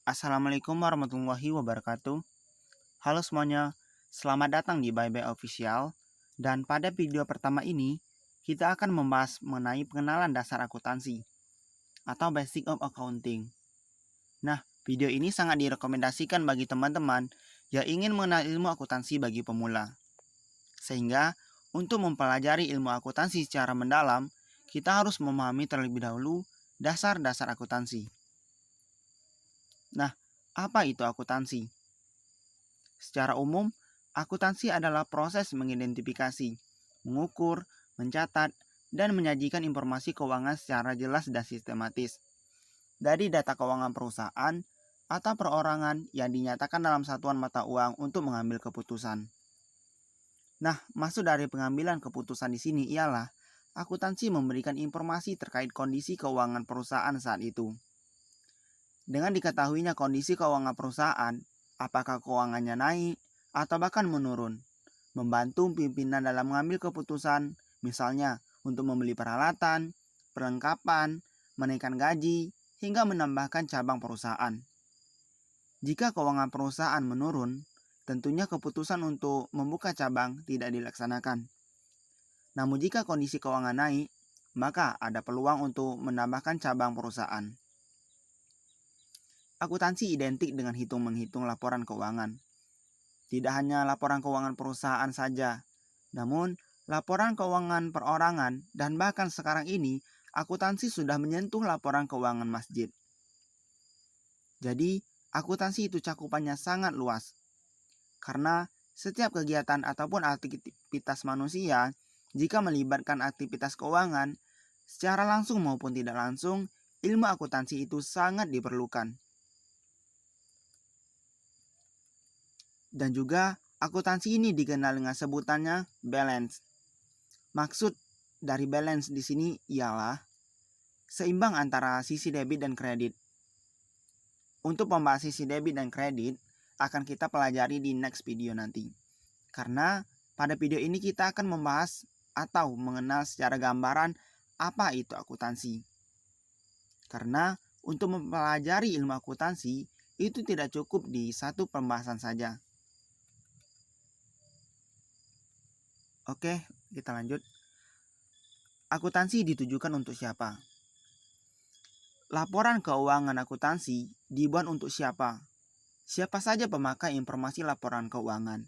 Assalamualaikum warahmatullahi wabarakatuh. Halo semuanya, selamat datang di Bye Bye Official. Dan pada video pertama ini, kita akan membahas mengenai pengenalan dasar akuntansi atau Basic of Accounting. Nah, video ini sangat direkomendasikan bagi teman-teman yang ingin mengenal ilmu akuntansi bagi pemula. Sehingga, untuk mempelajari ilmu akuntansi secara mendalam, kita harus memahami terlebih dahulu dasar-dasar akuntansi. Nah, apa itu akuntansi? Secara umum, akuntansi adalah proses mengidentifikasi, mengukur, mencatat, dan menyajikan informasi keuangan secara jelas dan sistematis dari data keuangan perusahaan atau perorangan yang dinyatakan dalam satuan mata uang untuk mengambil keputusan. Nah, maksud dari pengambilan keputusan di sini ialah akuntansi memberikan informasi terkait kondisi keuangan perusahaan saat itu. Dengan diketahuinya kondisi keuangan perusahaan, apakah keuangannya naik atau bahkan menurun, membantu pimpinan dalam mengambil keputusan, misalnya untuk membeli peralatan, perlengkapan, menaikkan gaji, hingga menambahkan cabang perusahaan. Jika keuangan perusahaan menurun, tentunya keputusan untuk membuka cabang tidak dilaksanakan. Namun jika kondisi keuangan naik, maka ada peluang untuk menambahkan cabang perusahaan. Akuntansi identik dengan hitung-menghitung laporan keuangan. Tidak hanya laporan keuangan perusahaan saja, namun laporan keuangan perorangan dan bahkan sekarang ini akuntansi sudah menyentuh laporan keuangan masjid. Jadi, akuntansi itu cakupannya sangat luas. Karena setiap kegiatan ataupun aktivitas manusia, jika melibatkan aktivitas keuangan, secara langsung maupun tidak langsung, ilmu akuntansi itu sangat diperlukan. Dan juga akuntansi ini dikenal dengan sebutannya balance. Maksud dari balance di sini ialah seimbang antara sisi debit dan kredit. Untuk membahas sisi debit dan kredit akan kita pelajari di next video nanti. Karena pada video ini kita akan membahas atau mengenal secara gambaran apa itu akuntansi. Karena untuk mempelajari ilmu akuntansi itu tidak cukup di satu pembahasan saja. Oke, kita lanjut. Akuntansi ditujukan untuk siapa? Laporan keuangan akuntansi dibuat untuk siapa? Siapa saja pemakai informasi laporan keuangan?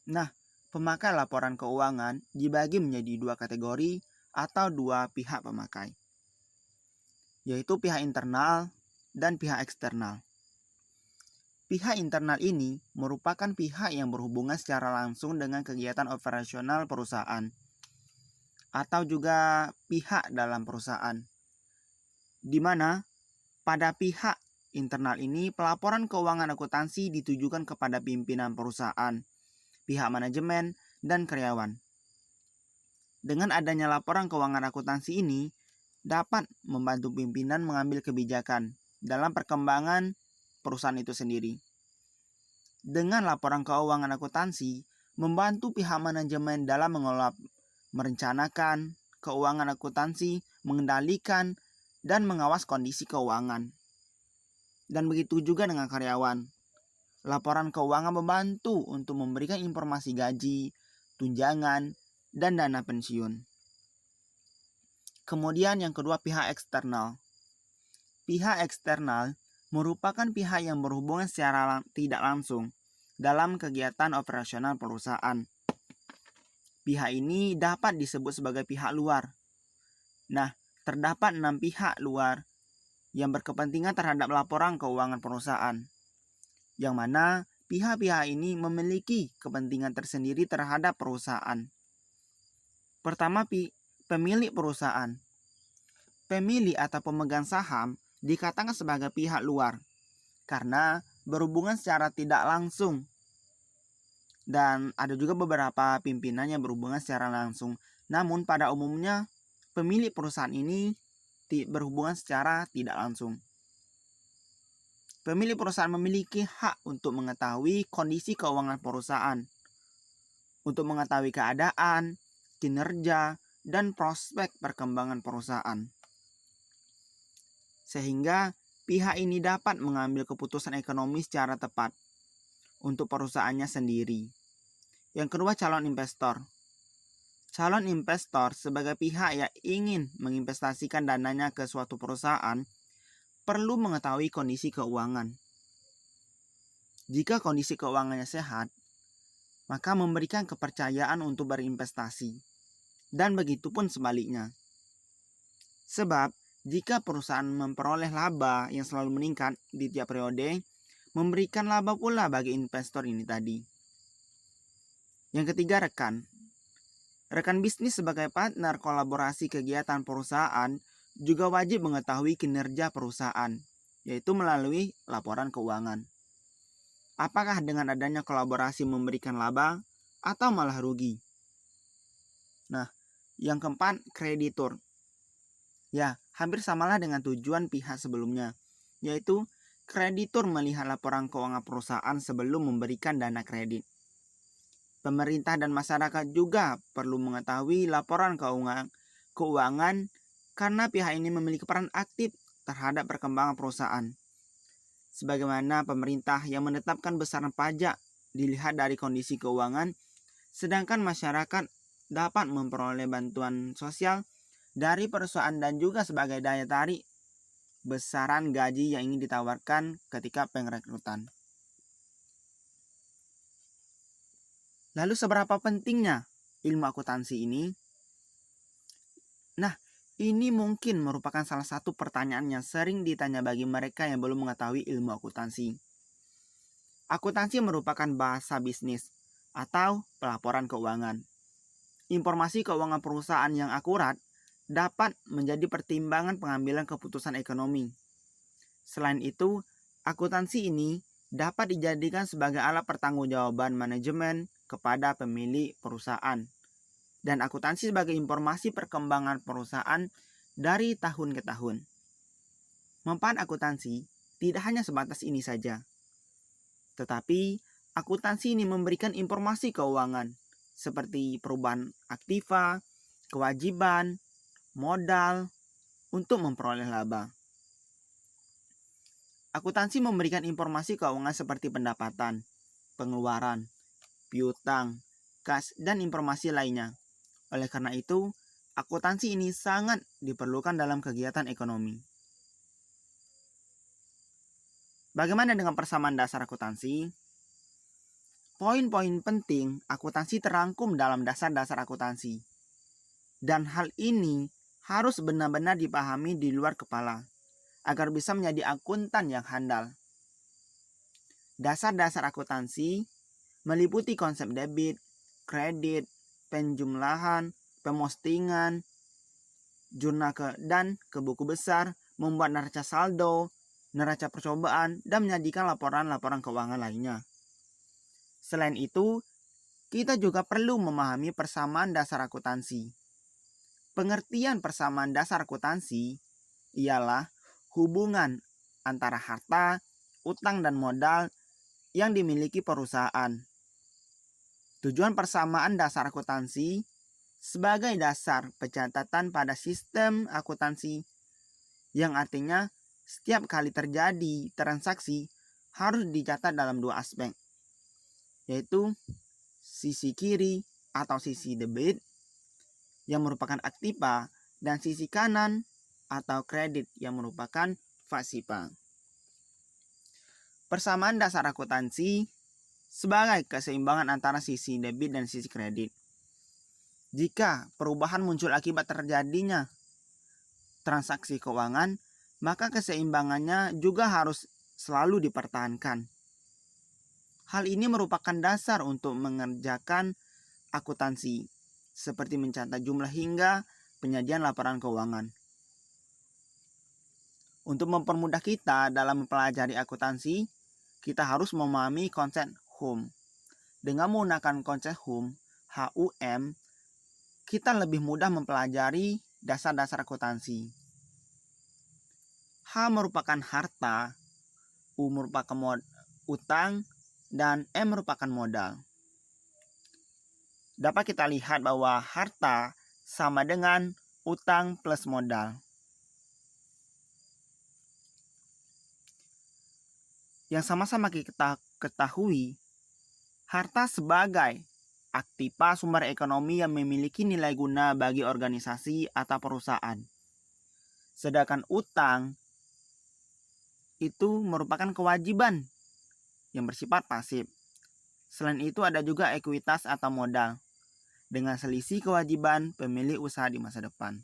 Nah, pemakai laporan keuangan dibagi menjadi dua kategori atau dua pihak pemakai, yaitu pihak internal dan pihak eksternal. Pihak internal ini merupakan pihak yang berhubungan secara langsung dengan kegiatan operasional perusahaan atau juga pihak dalam perusahaan, di mana pada pihak internal ini pelaporan keuangan akuntansi ditujukan kepada pimpinan perusahaan, pihak manajemen, dan karyawan. Dengan adanya laporan keuangan akuntansi ini dapat membantu pimpinan mengambil kebijakan dalam perkembangan perusahaan itu sendiri. Dengan laporan keuangan akuntansi, membantu pihak manajemen dalam mengelola, merencanakan keuangan akuntansi, mengendalikan, dan mengawas kondisi keuangan. Dan begitu juga dengan karyawan. Laporan keuangan membantu untuk memberikan informasi gaji, tunjangan, dan dana pensiun. Kemudian yang kedua, pihak eksternal. Pihak eksternal merupakan pihak yang berhubungan secara tidak langsung dalam kegiatan operasional perusahaan. Pihak ini dapat disebut sebagai pihak luar. Nah, terdapat 6 pihak luar yang berkepentingan terhadap laporan keuangan perusahaan, yang mana pihak-pihak ini memiliki kepentingan tersendiri terhadap perusahaan. Pertama, pemilik perusahaan. Pemilik atau pemegang saham dikatakan sebagai pihak luar karena berhubungan secara tidak langsung. Dan ada juga beberapa pimpinan yang berhubungan secara langsung. Namun pada umumnya pemilik perusahaan ini berhubungan secara tidak langsung. Pemilik perusahaan memiliki hak untuk mengetahui kondisi keuangan perusahaan, untuk mengetahui keadaan, kinerja, dan prospek perkembangan perusahaan. Sehingga pihak ini dapat mengambil keputusan ekonomi secara tepat untuk perusahaannya sendiri. Yang kedua, calon investor. Calon investor sebagai pihak yang ingin menginvestasikan dananya ke suatu perusahaan perlu mengetahui kondisi keuangan. Jika kondisi keuangannya sehat, maka memberikan kepercayaan untuk berinvestasi. Dan begitu pun sebaliknya. Sebab, jika perusahaan memperoleh laba yang selalu meningkat di tiap periode, memberikan laba pula bagi investor ini tadi. Yang ketiga, rekan. Rekan bisnis sebagai partner kolaborasi kegiatan perusahaan juga wajib mengetahui kinerja perusahaan, yaitu melalui laporan keuangan. Apakah dengan adanya kolaborasi memberikan laba atau malah rugi? Nah, yang keempat, kreditur. Ya, hampir samalah dengan tujuan pihak sebelumnya, yaitu kreditur melihat laporan keuangan perusahaan sebelum memberikan dana kredit. Pemerintah dan masyarakat juga perlu mengetahui laporan keuangan karena pihak ini memiliki peran aktif terhadap perkembangan perusahaan. Sebagaimana pemerintah yang menetapkan besaran pajak dilihat dari kondisi keuangan, sedangkan masyarakat dapat memperoleh bantuan sosial dari perusahaan dan juga sebagai daya tarik besaran gaji yang ingin ditawarkan ketika perekrutan. Lalu seberapa pentingnya ilmu akuntansi ini? Nah, ini mungkin merupakan salah satu pertanyaan yang sering ditanya bagi mereka yang belum mengetahui ilmu akuntansi. Akuntansi merupakan bahasa bisnis atau pelaporan keuangan. Informasi keuangan perusahaan yang akurat dapat menjadi pertimbangan pengambilan keputusan ekonomi. Selain itu, akuntansi ini dapat dijadikan sebagai alat pertanggungjawaban manajemen kepada pemilik perusahaan. Dan akuntansi sebagai informasi perkembangan perusahaan dari tahun ke tahun. Manfaat akuntansi tidak hanya sebatas ini saja. Tetapi, akuntansi ini memberikan informasi keuangan seperti perubahan aktiva, kewajiban, modal untuk memperoleh laba. Akuntansi memberikan informasi keuangan seperti pendapatan, pengeluaran, piutang, kas, dan informasi lainnya. Oleh karena itu, akuntansi ini sangat diperlukan dalam kegiatan ekonomi. Bagaimana dengan persamaan dasar akuntansi? Poin-poin penting akuntansi terangkum dalam dasar-dasar akuntansi. Dan hal ini harus benar-benar dipahami di luar kepala, agar bisa menjadi akuntan yang handal. Dasar-dasar akuntansi meliputi konsep debit, kredit, penjumlahan, pemostingan, jurnal dan ke buku besar, membuat neraca saldo, neraca percobaan, dan menyajikan laporan-laporan keuangan lainnya. Selain itu, kita juga perlu memahami persamaan dasar akuntansi. Pengertian persamaan dasar akuntansi ialah hubungan antara harta, utang, dan modal yang dimiliki perusahaan. Tujuan persamaan dasar akuntansi sebagai dasar pencatatan pada sistem akuntansi, yang artinya setiap kali terjadi transaksi harus dicatat dalam dua aspek, yaitu sisi kiri atau sisi debit yang merupakan aktiva dan sisi kanan atau kredit yang merupakan pasiva. Persamaan dasar akuntansi sebagai keseimbangan antara sisi debit dan sisi kredit. Jika perubahan muncul akibat terjadinya transaksi keuangan, maka keseimbangannya juga harus selalu dipertahankan. Hal ini merupakan dasar untuk mengerjakan akuntansi, seperti mencatat jumlah hingga penyajian laporan keuangan. Untuk mempermudah kita dalam mempelajari akuntansi, kita harus memahami konsep HUM. Dengan menggunakan konsep HUM, HUM, kita lebih mudah mempelajari dasar-dasar akuntansi. H merupakan harta, U merupakan utang, dan M merupakan modal. Dapat kita lihat bahwa harta sama dengan utang plus modal. yang sama-sama kita ketahui, harta sebagai aktiva sumber ekonomi yang memiliki nilai guna bagi organisasi atau perusahaan. Sedangkan utang itu merupakan kewajiban yang bersifat pasif. Selain itu ada juga ekuitas atau modal, dengan selisih kewajiban pemilik usaha di masa depan.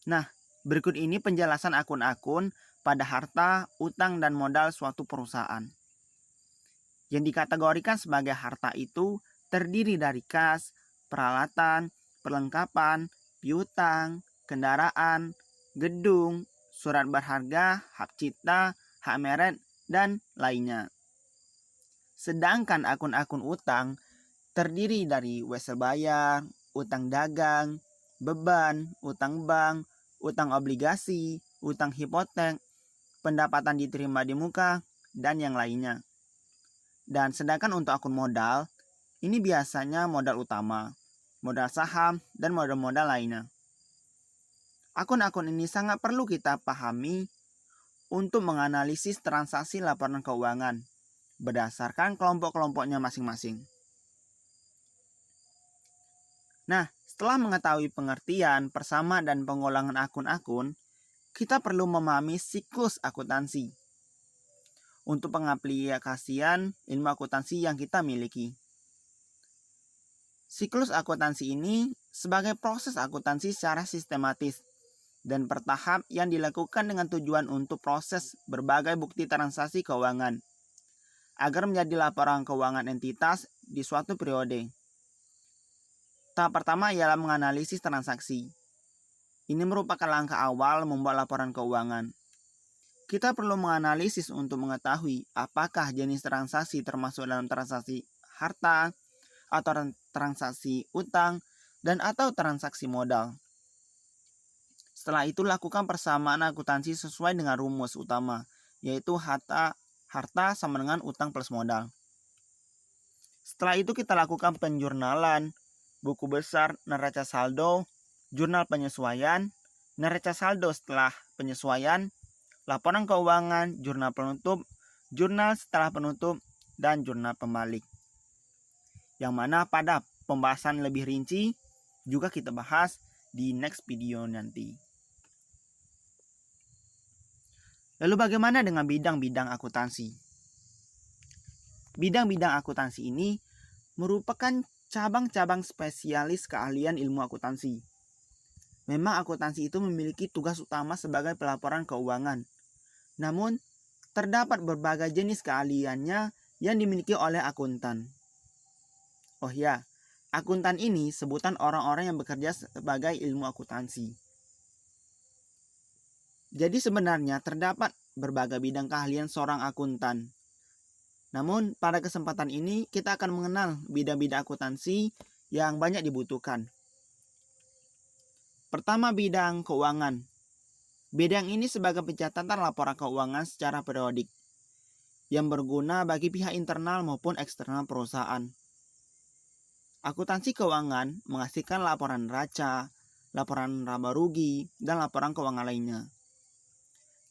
Nah, berikut ini penjelasan akun-akun pada harta, utang, dan modal suatu perusahaan. Yang dikategorikan sebagai harta itu terdiri dari kas, peralatan, perlengkapan, piutang, kendaraan, gedung, surat berharga, hak cipta, hak meret, dan lainnya. Sedangkan akun-akun utang terdiri dari wesel bayar, utang dagang, beban, utang bank, utang obligasi, utang hipotek, pendapatan diterima di muka, dan yang lainnya. Dan sedangkan untuk akun modal, ini biasanya modal utama, modal saham, dan modal-modal lainnya. Akun-akun ini sangat perlu kita pahami untuk menganalisis transaksi laporan keuangan berdasarkan kelompok-kelompoknya masing-masing. Nah, setelah mengetahui pengertian, persamaan, dan pengulangan akun-akun, kita perlu memahami siklus akuntansi untuk pengaplikasian ilmu akuntansi yang kita miliki. Siklus akuntansi ini sebagai proses akuntansi secara sistematis dan bertahap yang dilakukan dengan tujuan untuk proses berbagai bukti transaksi keuangan agar menjadi laporan keuangan entitas di suatu periode. Tahap pertama ialah menganalisis transaksi. Ini merupakan langkah awal membuat laporan keuangan. Kita perlu menganalisis untuk mengetahui apakah jenis transaksi termasuk dalam transaksi harta, atau transaksi utang, dan atau transaksi modal. Setelah itu lakukan persamaan akuntansi sesuai dengan rumus utama, yaitu harta sama dengan utang plus modal. Setelah itu kita lakukan penjurnalan, buku besar, neraca saldo, jurnal penyesuaian, neraca saldo setelah penyesuaian, laporan keuangan, jurnal penutup, jurnal setelah penutup, dan jurnal pembalik. Yang mana pada pembahasan lebih rinci juga kita bahas di next video nanti. Lalu bagaimana dengan bidang-bidang akuntansi? Bidang-bidang akuntansi ini merupakan cabang-cabang spesialis keahlian ilmu akuntansi. Memang akuntansi itu memiliki tugas utama sebagai pelaporan keuangan. Namun, terdapat berbagai jenis keahliannya yang dimiliki oleh akuntan. Oh ya, akuntan ini sebutan orang-orang yang bekerja sebagai ilmu akuntansi. Jadi sebenarnya terdapat berbagai bidang keahlian seorang akuntan. Namun pada kesempatan ini kita akan mengenal bidang-bidang akuntansi yang banyak dibutuhkan. Pertama, bidang keuangan. Bidang ini sebagai pencatatan laporan keuangan secara periodik yang berguna bagi pihak internal maupun eksternal perusahaan. Akuntansi keuangan menghasilkan laporan neraca, laporan laba rugi, dan laporan keuangan lainnya.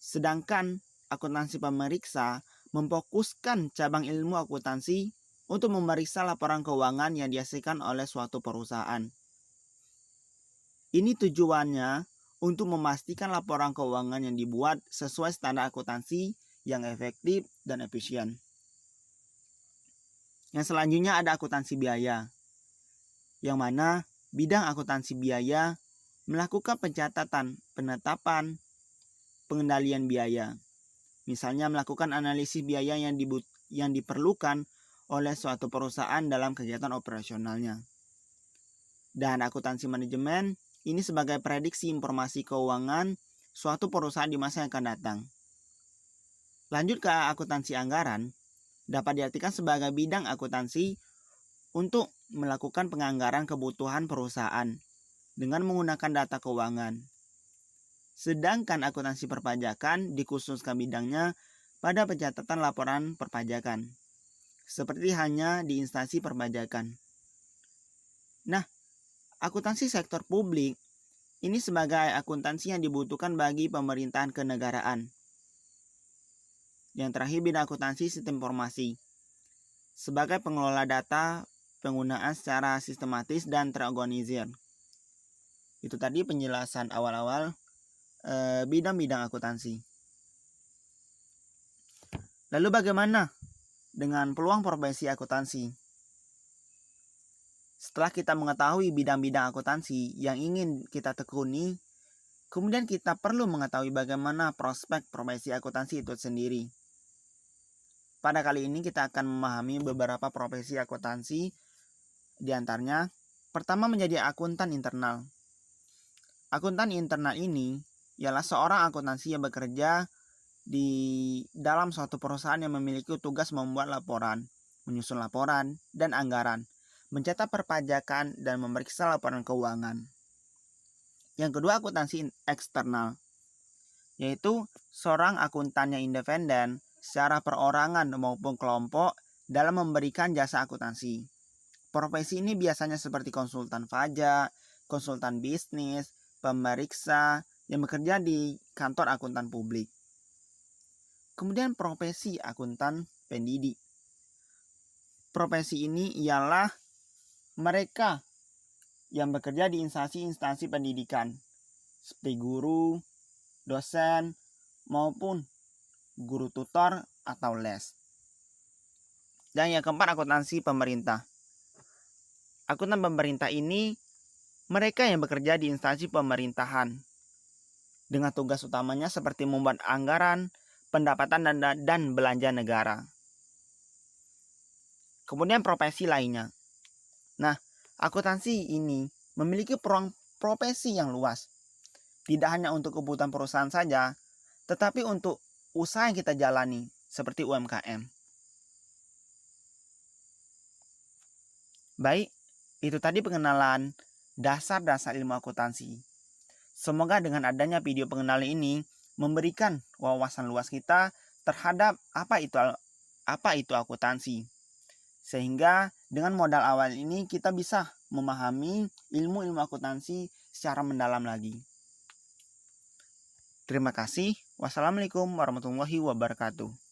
Sedangkan akuntansi pemeriksa memfokuskan cabang ilmu akuntansi untuk memeriksa laporan keuangan yang dihasilkan oleh suatu perusahaan. Ini tujuannya untuk memastikan laporan keuangan yang dibuat sesuai standar akuntansi yang efektif dan efisien. Yang selanjutnya ada akuntansi biaya, yang mana bidang akuntansi biaya melakukan pencatatan, penetapan, pengendalian biaya. Misalnya melakukan analisis biaya yang diperlukan oleh suatu perusahaan dalam kegiatan operasionalnya. Dan akuntansi manajemen ini sebagai prediksi informasi keuangan suatu perusahaan di masa yang akan datang. Lanjut ke akuntansi anggaran, dapat diartikan sebagai bidang akuntansi untuk melakukan penganggaran kebutuhan perusahaan dengan menggunakan data keuangan. Sedangkan akuntansi perpajakan dikhususkan bidangnya pada pencatatan laporan perpajakan, seperti hanya di instansi perpajakan. Nah, akuntansi sektor publik Ini sebagai akuntansi yang dibutuhkan bagi pemerintahan kenegaraan. Yang terakhir, bidang akuntansi sistem informasi. Sebagai pengelola data penggunaan secara sistematis dan terorganisir. Itu tadi penjelasan awal-awal bidang-bidang akuntansi. Lalu bagaimana dengan peluang profesi akuntansi? Setelah kita mengetahui bidang-bidang akuntansi yang ingin kita tekuni, kemudian kita perlu mengetahui bagaimana prospek profesi akuntansi itu sendiri. Pada kali ini kita akan memahami beberapa profesi akuntansi, di antaranya pertama menjadi akuntan internal. Akuntan internal ini ialah seorang akuntansi yang bekerja di dalam suatu perusahaan yang memiliki tugas membuat laporan, menyusun laporan, dan anggaran, mencatat perpajakan, dan memeriksa laporan keuangan. Yang kedua, akuntansi eksternal, yaitu seorang akuntan yang independen secara perorangan maupun kelompok dalam memberikan jasa akuntansi. Profesi ini biasanya seperti konsultan pajak, konsultan bisnis, pemeriksa yang bekerja di kantor akuntan publik. Kemudian profesi akuntan pendidik. Profesi ini ialah mereka yang bekerja di instansi-instansi pendidikan seperti guru, dosen, maupun guru tutor atau les. Dan yang keempat, akuntansi pemerintah. Akuntan pemerintah ini mereka yang bekerja di instansi pemerintahan dengan tugas utamanya seperti membuat anggaran, pendapatan dan belanja negara. Kemudian profesi lainnya. Nah, akuntansi ini memiliki peluang profesi yang luas. Tidak hanya untuk kebutuhan perusahaan saja, tetapi untuk usaha yang kita jalani seperti UMKM. Baik, itu tadi pengenalan dasar-dasar ilmu akuntansi. Semoga dengan adanya video pengenalan ini memberikan wawasan luas kita terhadap apa itu akuntansi. Sehingga dengan modal awal ini kita bisa memahami ilmu-ilmu akuntansi secara mendalam lagi. Terima kasih. Wassalamualaikum warahmatullahi wabarakatuh.